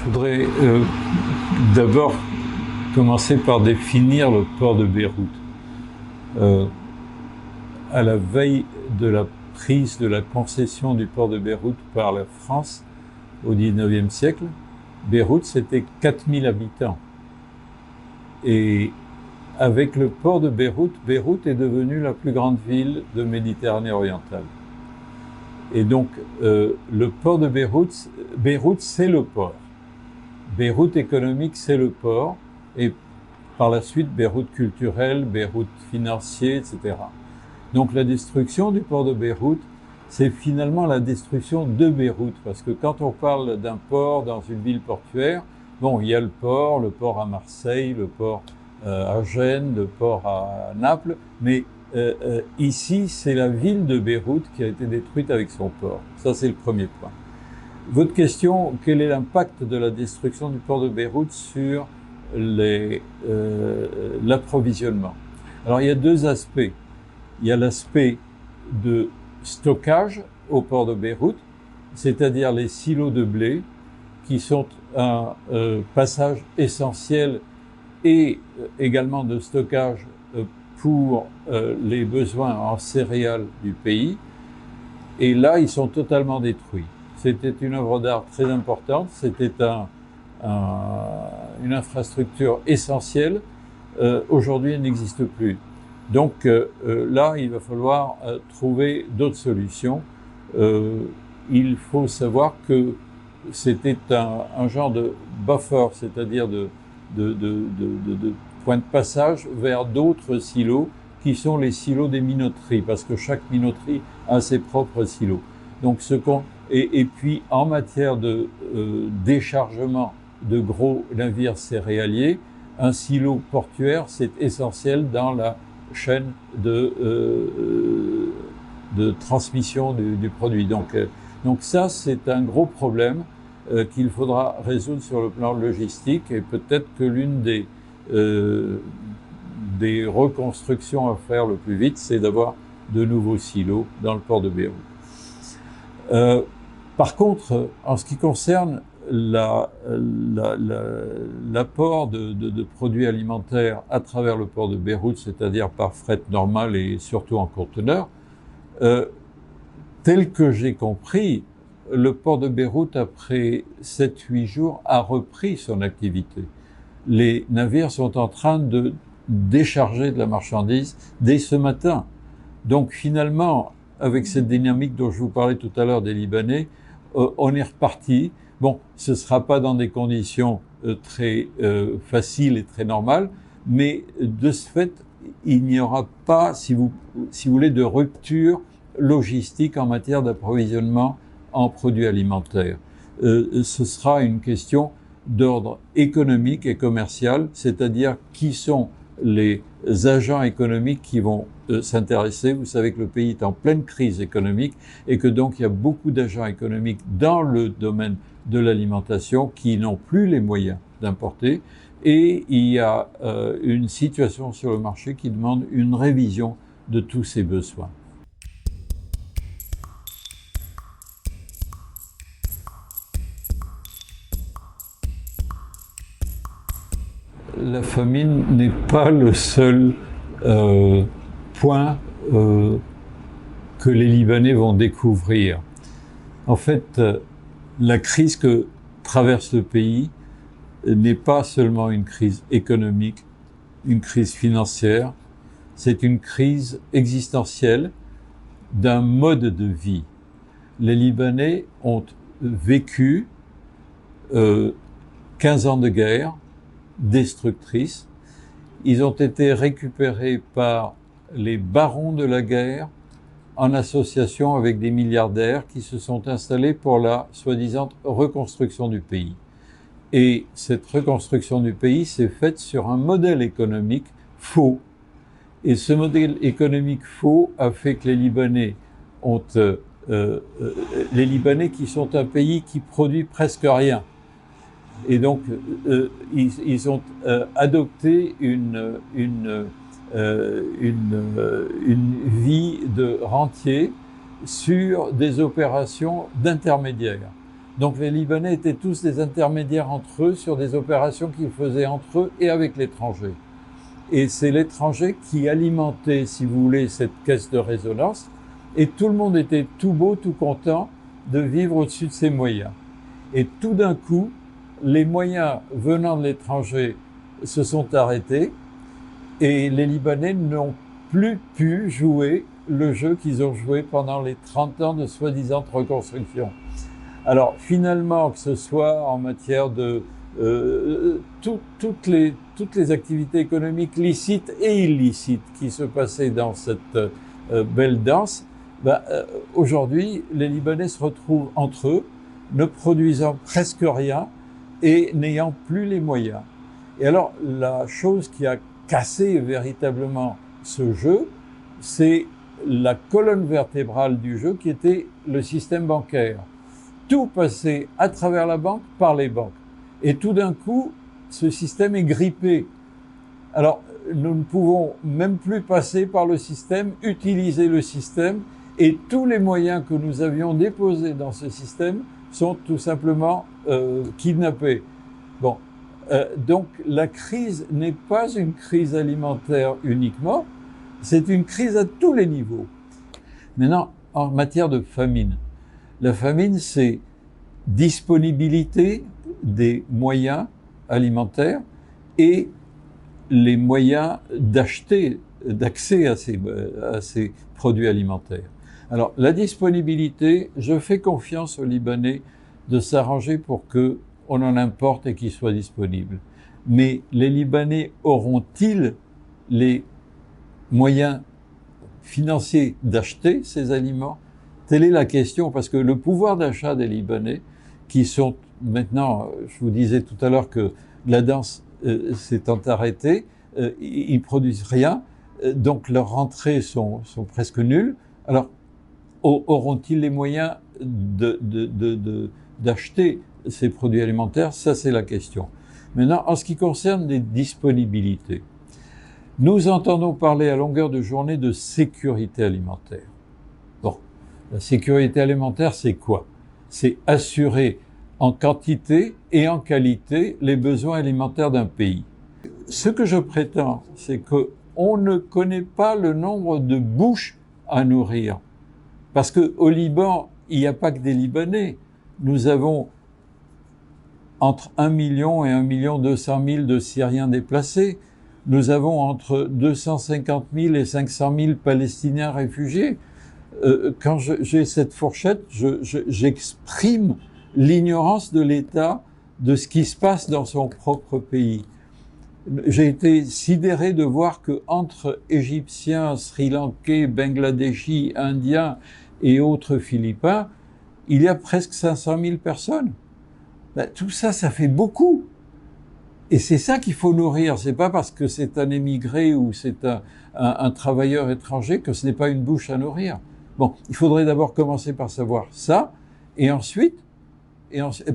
Je voudrais d'abord commencer par définir le port de Beyrouth. À la veille de la prise de la concession du port de Beyrouth par la France au XIXe siècle, Beyrouth c'était 4000 habitants. Et avec le port de Beyrouth, Beyrouth est devenue la plus grande ville de Méditerranée orientale. Et donc le port de Beyrouth, Beyrouth c'est le port. Beyrouth économique c'est le port. Et par la suite Beyrouth culturel, Beyrouth financier, etc. Donc la destruction du port de Beyrouth, c'est finalement la destruction de Beyrouth. Parce que quand on parle d'un port dans une ville portuaire, bon, il y a le port à Marseille, le port à Gênes, le port à Naples, mais ici, c'est la ville de Beyrouth qui a été détruite avec son port. Ça, c'est le premier point. Votre question, quel est l'impact de la destruction du port de Beyrouth sur l'approvisionnement? Alors, il y a deux aspects. Il y a l'aspect de stockage au port de Beyrouth, c'est-à-dire les silos de blé, qui sont un passage essentiel et également de stockage pour les besoins en céréales du pays. Et là, ils sont totalement détruits. C'était une œuvre d'art très importante, c'était une infrastructure essentielle. Aujourd'hui, elle n'existe plus. Donc là, il va falloir trouver d'autres solutions. Il faut savoir que c'était un genre de buffer, c'est-à-dire de point de passage vers d'autres silos qui sont les silos des minoteries, parce que chaque minoterie a ses propres silos. Donc et puis en matière de déchargement de gros navires céréaliers, un silo portuaire c'est essentiel dans la chaîne de transmission du produit. Donc ça c'est un gros problème qu'il faudra résoudre sur le plan logistique, et peut-être que l'une des reconstructions à faire le plus vite, c'est d'avoir de nouveaux silos dans le port de Beyrouth. Par contre, en ce qui concerne l'apport de produits alimentaires à travers le port de Beyrouth, c'est-à-dire par fret normal et surtout en conteneur, tel que j'ai compris, le port de Beyrouth, après 7-8 jours, a repris son activité. Les navires sont en train de décharger de la marchandise dès ce matin. Donc finalement, avec cette dynamique dont je vous parlais tout à l'heure des Libanais, on est reparti. Bon, ce ne sera pas dans des conditions très faciles et très normales, mais de ce fait, il n'y aura pas, si vous voulez, de rupture logistique en matière d'approvisionnement en produits alimentaires. Ce sera une question d'ordre économique et commercial, c'est-à-dire qui sont les agents économiques qui vont s'intéresser. Vous savez que le pays est en pleine crise économique et que donc il y a beaucoup d'agents économiques dans le domaine de l'alimentation qui n'ont plus les moyens d'importer, et il y a une situation sur le marché qui demande une révision de tous ces besoins. La famine n'est pas le seul point que les Libanais vont découvrir. En fait, la crise que traverse le pays n'est pas seulement une crise économique, une crise financière, c'est une crise existentielle d'un mode de vie. Les Libanais ont vécu 15 ans de guerre destructrice. Ils ont été récupérés par les barons de la guerre en association avec des milliardaires qui se sont installés pour la soi-disant reconstruction du pays. Et cette reconstruction du pays s'est faite sur un modèle économique faux. Et ce modèle économique faux a fait que les Libanais qui sont un pays qui produit presque rien. Et donc, ils ont adopté une vie de rentier sur des opérations d'intermédiaires. Donc les Libanais étaient tous des intermédiaires entre eux sur des opérations qu'ils faisaient entre eux et avec l'étranger. Et c'est l'étranger qui alimentait, si vous voulez, cette caisse de résonance. Et tout le monde était tout beau, tout content de vivre au-dessus de ses moyens. Et tout d'un coup, les moyens venant de l'étranger se sont arrêtés et les Libanais n'ont plus pu jouer le jeu qu'ils ont joué pendant les 30 ans de soi-disant reconstruction. Alors finalement, que ce soit en matière de toutes les activités économiques licites et illicites qui se passaient dans cette belle danse, aujourd'hui, les Libanais se retrouvent entre eux, ne produisant presque rien et n'ayant plus les moyens. Et alors, la chose qui a cassé véritablement ce jeu, c'est la colonne vertébrale du jeu qui était le système bancaire. Tout passait à travers la banque, par les banques. Et tout d'un coup, ce système est grippé. Alors, nous ne pouvons même plus passer par le système, utiliser le système, et tous les moyens que nous avions déposés dans ce système sont tout simplement kidnappés. Bon, donc la crise n'est pas une crise alimentaire uniquement, c'est une crise à tous les niveaux. Maintenant, en matière de famine, la famine, c'est disponibilité des moyens alimentaires et les moyens d'accès à ces produits alimentaires. Alors, la disponibilité, je fais confiance aux Libanais de s'arranger pour qu'on en importe et qu'ils soient disponibles. Mais les Libanais auront-ils les moyens financiers d'acheter ces aliments? Telle est la question, parce que le pouvoir d'achat des Libanais, qui sont maintenant, je vous disais tout à l'heure que la danse s'étant arrêtée, ils produisent rien, donc leurs rentrées sont presque nulles. Alors, auront-ils les moyens d'acheter ces produits alimentaires? Ça, c'est la question. Maintenant, en ce qui concerne les disponibilités, nous entendons parler à longueur de journée de sécurité alimentaire. Bon, la sécurité alimentaire, c'est quoi? C'est assurer en quantité et en qualité les besoins alimentaires d'un pays. Ce que je prétends, c'est qu'on ne connaît pas le nombre de bouches à nourrir. Parce qu'au Liban, il n'y a pas que des Libanais. Nous avons entre 1 million et 1,2 million de Syriens déplacés. Nous avons entre 250 000 et 500 000 Palestiniens réfugiés. Quand j'ai cette fourchette, j'exprime l'ignorance de l'État de ce qui se passe dans son propre pays. J'ai été sidéré de voir que entre Égyptiens, Sri Lankais, Bangladeshis, Indiens et autres Philippins, il y a presque 500 000 personnes. Tout ça, ça fait beaucoup. Et c'est ça qu'il faut nourrir. C'est pas parce que c'est un émigré ou c'est un travailleur étranger que ce n'est pas une bouche à nourrir. Bon, il faudrait d'abord commencer par savoir ça, et ensuite,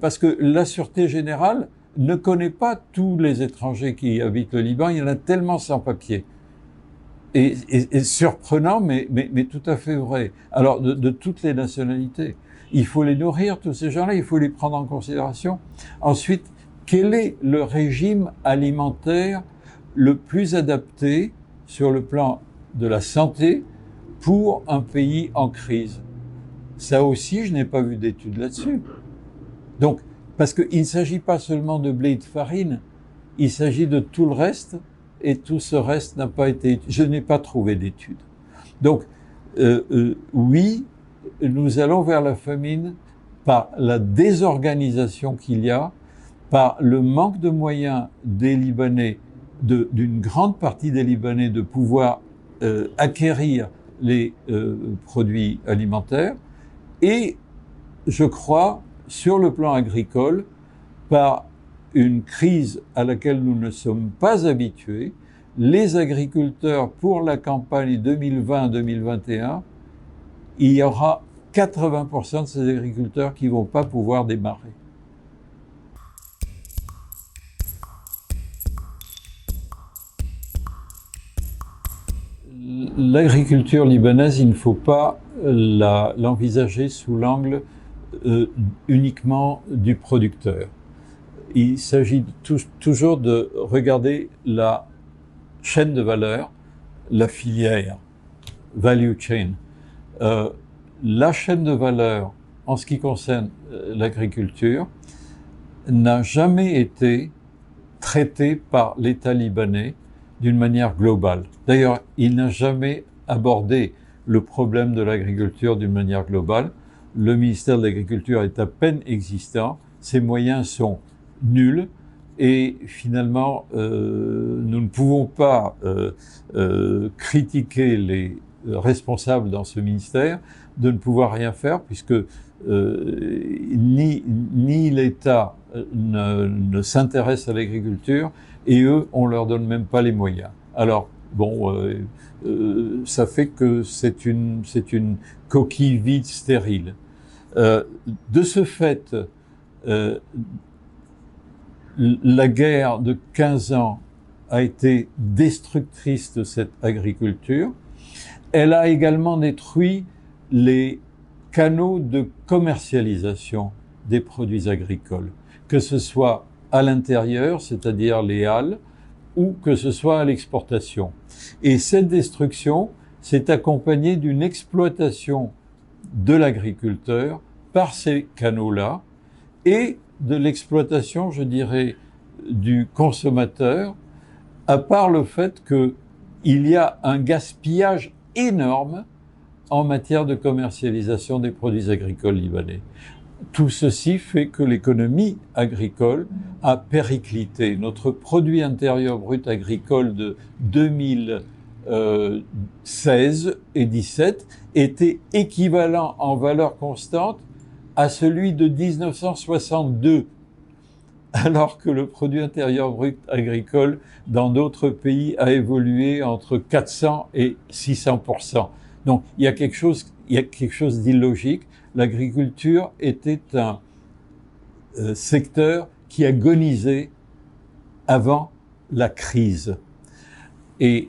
parce que la Sûreté générale ne connaît pas tous les étrangers qui habitent le Liban, il y en a tellement sans papier. Et surprenant, mais tout à fait vrai. Alors, de toutes les nationalités. Il faut les nourrir, tous ces gens-là, il faut les prendre en considération. Ensuite, quel est le régime alimentaire le plus adapté sur le plan de la santé pour un pays en crise? Ça aussi, je n'ai pas vu d'études là-dessus. Donc, parce qu'il ne s'agit pas seulement de blé et de farine, il s'agit de tout le reste, et tout ce reste n'a pas été étudié. Je n'ai pas trouvé d'études. Donc, oui, nous allons vers la famine par la désorganisation qu'il y a, par le manque de moyens des Libanais, d'une grande partie des Libanais de pouvoir acquérir les produits alimentaires, et je crois, sur le plan agricole, par une crise à laquelle nous ne sommes pas habitués. Les agriculteurs, pour la campagne 2020-2021, il y aura 80% de ces agriculteurs qui ne vont pas pouvoir démarrer. L'agriculture libanaise, il ne faut pas l'envisager sous l'angle uniquement du producteur. Il s'agit toujours de regarder la chaîne de valeur, la filière, value chain. La chaîne de valeur, en ce qui concerne l'agriculture, n'a jamais été traitée par l'État libanais d'une manière globale. D'ailleurs, il n'a jamais abordé le problème de l'agriculture d'une manière globale. Le ministère de l'Agriculture est à peine existant, ses moyens sont nuls et finalement, nous ne pouvons pas critiquer les responsables dans ce ministère de ne pouvoir rien faire puisque ni l'État ne s'intéresse à l'agriculture et eux, on leur donne même pas les moyens. Alors, bon, ça fait que c'est une coquille vide stérile. De ce fait, la guerre de 15 ans a été destructrice de cette agriculture. Elle a également détruit les canaux de commercialisation des produits agricoles, que ce soit à l'intérieur, c'est-à-dire les halles, ou que ce soit à l'exportation. Et cette destruction s'est accompagnée d'une exploitation de l'agriculteur par ces canaux-là et de l'exploitation, je dirais, du consommateur, à part le fait qu'il y a un gaspillage énorme en matière de commercialisation des produits agricoles libanais. Tout ceci fait que l'économie agricole a périclité. Notre produit intérieur brut agricole de 2016 et 2017 était équivalent en valeur constante à celui de 1962, alors que le produit intérieur brut agricole dans d'autres pays a évolué entre 400 et 600%. Donc il y a quelque chose d'illogique. L'agriculture était un secteur qui agonisait avant la crise. Et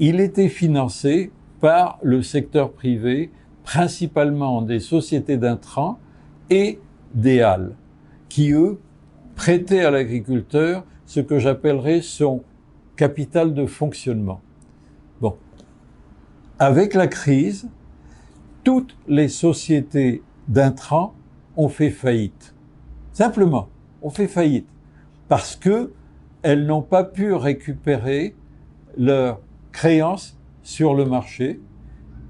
il était financé par le secteur privé, principalement des sociétés d'intrants et des halles, qui, eux, prêtaient à l'agriculteur ce que j'appellerais son capital de fonctionnement. Bon. Avec la crise, toutes les sociétés d'intrants ont fait faillite. Simplement, ont fait faillite. Parce que elles n'ont pas pu récupérer leurs créances sur le marché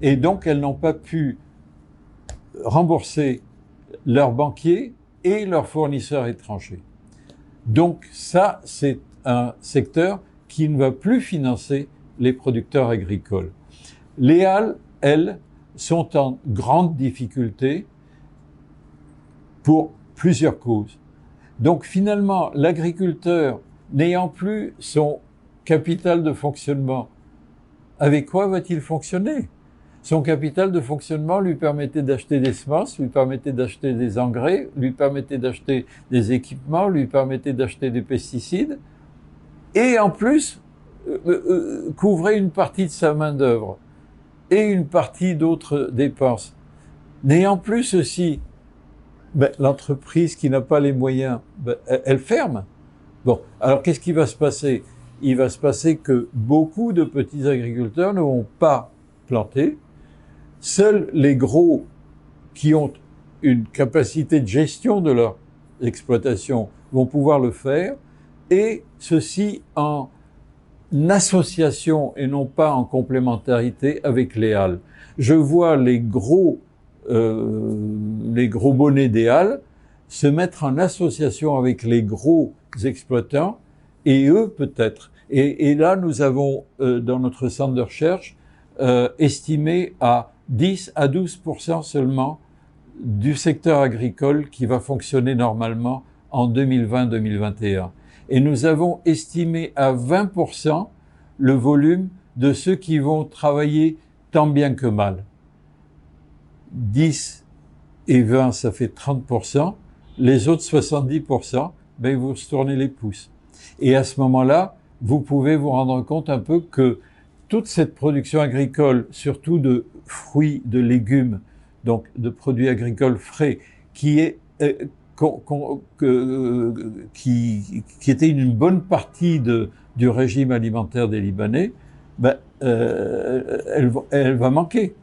et donc elles n'ont pas pu rembourser leurs banquiers et leurs fournisseurs étrangers. Donc ça, c'est un secteur qui ne va plus financer les producteurs agricoles. Les halles, elles, sont en grande difficulté pour plusieurs causes. Donc finalement, l'agriculteur, n'ayant plus son capital de fonctionnement, avec quoi va-t-il fonctionner? Son capital de fonctionnement lui permettait d'acheter des semences, lui permettait d'acheter des engrais, lui permettait d'acheter des équipements, lui permettait d'acheter des pesticides, et en plus, couvrait une partie de sa main-d'œuvre et une partie d'autres dépenses. N'ayant plus ceci, l'entreprise qui n'a pas les moyens, elle ferme. Bon, alors qu'est-ce qui va se passer? Il va se passer que beaucoup de petits agriculteurs ne vont pas planter. Seuls les gros qui ont une capacité de gestion de leur exploitation vont pouvoir le faire, et ceci en association et non pas en complémentarité avec les halles. Je vois les gros bonnets des halles se mettre en association avec les gros exploitants, et eux peut-être. Et là, nous avons, dans notre centre de recherche, estimé à 10 à 12% seulement du secteur agricole qui va fonctionner normalement en 2020-2021. Et nous avons estimé à 20% le volume de ceux qui vont travailler tant bien que mal. 10 et 20, ça fait 30%. Les autres 70%, ils vont se tourner les pouces. Et à ce moment-là, vous pouvez vous rendre compte un peu que toute cette production agricole, surtout de fruits, de légumes, donc de produits agricoles frais, qui était une bonne partie du régime alimentaire des Libanais, ben, elle va manquer.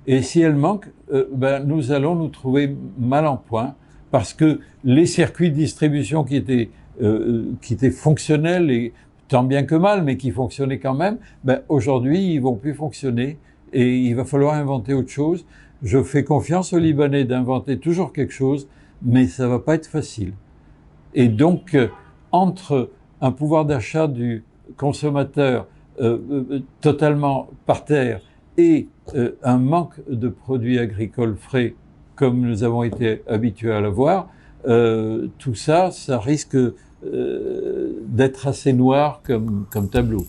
Et si elle manque, ben, nous allons nous trouver mal en point, parce que les circuits de distribution qui étaient fonctionnels, et tant bien que mal, mais qui fonctionnaient quand même, ben, aujourd'hui, ils vont plus fonctionner, et il va falloir inventer autre chose. Je fais confiance aux Libanais d'inventer toujours quelque chose, mais ça va pas être facile. Et donc, entre un pouvoir d'achat du consommateur totalement par terre et un manque de produits agricoles frais, comme nous avons été habitués à l'avoir, tout ça, ça risque d'être assez noir comme tableau.